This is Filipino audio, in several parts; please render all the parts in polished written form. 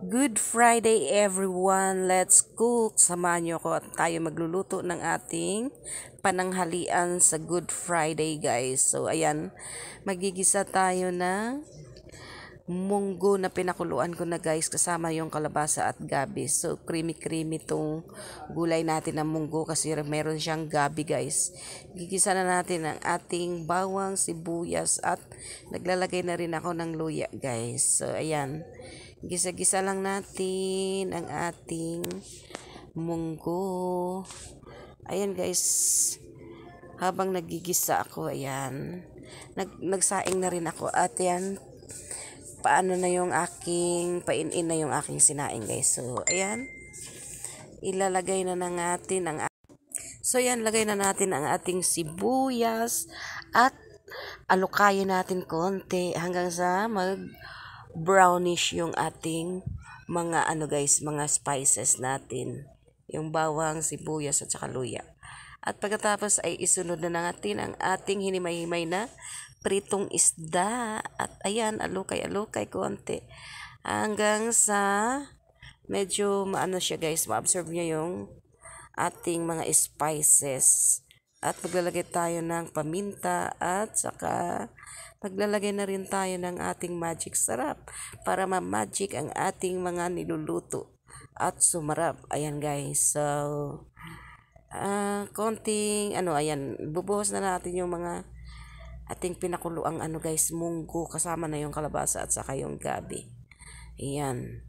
Good Friday everyone! Let's cook! Samahan niyo ko at tayo magluluto ng ating pananghalian sa Good Friday guys. So ayan, magigisa tayo ng munggo na pinakuluan ko na guys kasama yung kalabasa at gabi. So creamy tong gulay natin ng munggo kasi meron siyang gabi guys. Gigisa na natin ang ating bawang, sibuyas at naglalagay na rin ako ng luya guys. So ayan, gisa-gisa lang natin ang ating munggo. Ayan guys, habang nagigisa ako, ayan, nagsaing na rin ako at yan, pain-in na yung aking sinaing guys. So ayan, ilalagay na natin ang lagay na natin ang ating sibuyas at alukayin natin konti hanggang sa mag brownish yung ating mga mga spices natin, yung bawang, sibuyas at saka luya. At pagkatapos ay isunod na natin ang ating hinimay-himay na pritong isda. At ayan, alukay konti hanggang sa medyo maano siya guys, ma-absorb niya yung ating mga spices. At maglalagay tayo ng paminta at saka maglalagay na rin tayo ng ating magic sarap para ma-magic ang ating mga niluluto at sumarap. Ayan guys, so konting ayan, bubuhos na natin yung mga ating pinakuluang guys, munggo kasama na yung kalabasa at saka yung gabi. Ayan,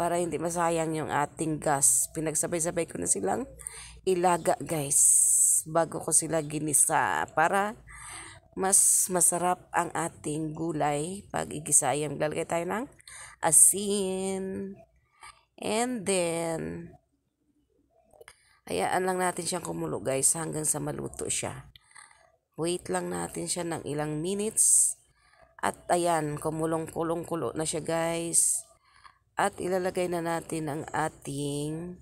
para hindi masayang yung ating gas, pinagsabay-sabay ko na silang ilaga guys bago ko sila ginisa para mas masarap ang ating gulay pag igisa. Ayan, lalagay tayo ng asin and then hayaan lang natin siyang kumulo guys hanggang sa maluto siya. Wait lang natin siya ng ilang minutes. At ayan, kulo na siya guys. At ilalagay na natin ang ating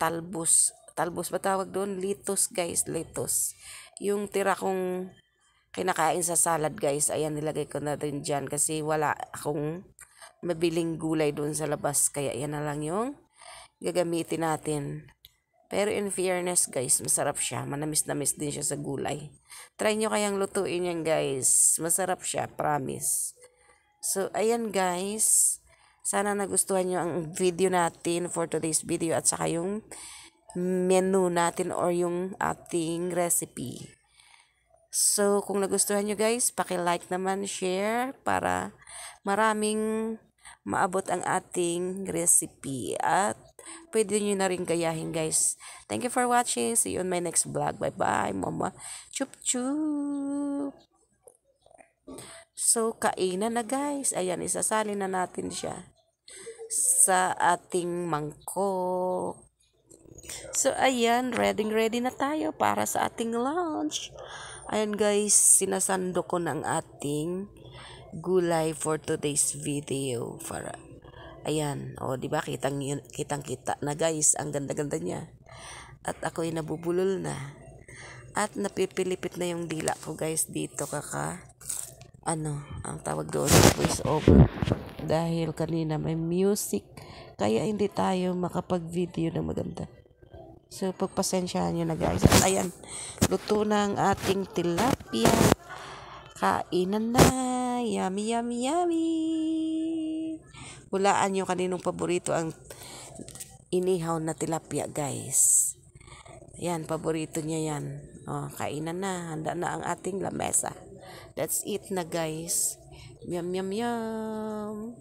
talbos. Talbos ba tawag doon? Lettuce guys, lettuce. Yung tira kong kinakain sa salad guys, ayan, nilagay ko na rin dyan kasi wala akong mabiling gulay doon sa labas. Kaya yan na lang yung gagamitin natin. Pero in fairness guys, masarap siya. Manamis-namis din siya sa gulay. Try nyo kayang lutuin yan guys. Masarap siya, promise. So, ayan guys. Sana nagustuhan nyo ang video natin for today's video at saka yung menu natin or yung ating recipe. So, kung nagustuhan nyo guys, paki-like naman, share para maraming maabot ang ating recipe. At pwede nyo na rin gayahin guys. Thank you for watching. See you on my next vlog. Bye-bye, mama. Chup chup. So, kainan na guys. Ayan, isasalin na natin siya sa ating mangkok. So, ayan, ready na tayo para sa ating lunch. Ayan guys, sinasando ko ng ating gulay for today's video. Para ayan, di ba kitang-kita na guys, ang ganda-ganda niya. At ako'y nabubulol na. At napipilipit na yung dila ko guys dito ang tawag doon, voice over. Dahil kanina may music, kaya hindi tayo makapag-video na maganda. So, pagpasensyahan nyo na guys. At ayan, luto na ang ating tilapia. Kainan na. Yummy, yummy, yummy. Hulaan nyo kaninong paborito ang inihaw na tilapia guys. Ayan, paborito niya yan. Kainan na. Handa na ang ating lamesa. Let's eat na guys. Yum, yum, yum.